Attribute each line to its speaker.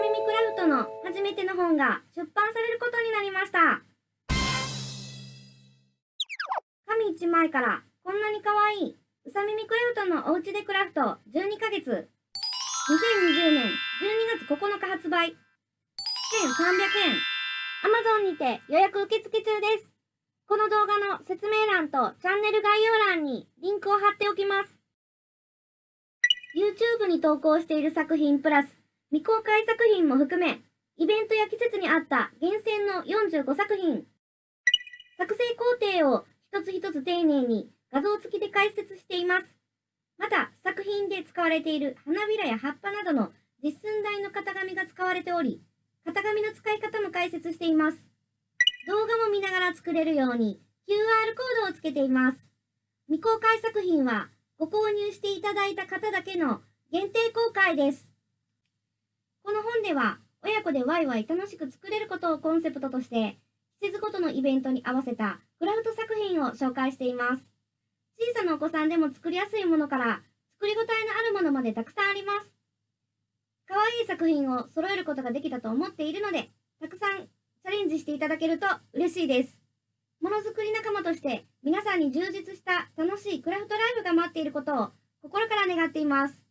Speaker 1: さミミクラフトの初めての本が出版されることになりました。紙1枚からこんなに可愛いうさミミクラフトのおうちでクラフト12ヶ月。2020年12月9日発売。1300円。Amazon にて予約受付中です。この動画の説明欄とチャンネル概要欄にリンクを貼っておきます。YouTube に投稿している作品プラス未公開作品も含め、イベントや季節に合った厳選の45作品。作成工程を一つ一つ丁寧に画像付きで解説しています。また、作品で使われている花びらや葉っぱなどの実寸大の型紙が使われており、型紙の使い方も解説しています。動画も見ながら作れるように QR コードをつけています。未公開作品はご購入していただいた方だけの限定公開です。この本では親子でワイワイ楽しく作れることをコンセプトとして、季節ごとのイベントに合わせたクラフト作品を紹介しています。小さなお子さんでも作りやすいものから作りごたえのあるものまでたくさんあります。可愛い作品を揃えることができたと思っているので、たくさんチャレンジしていただけると嬉しいです。ものづくり仲間として皆さんに充実した楽しいクラフトライフが待っていることを心から願っています。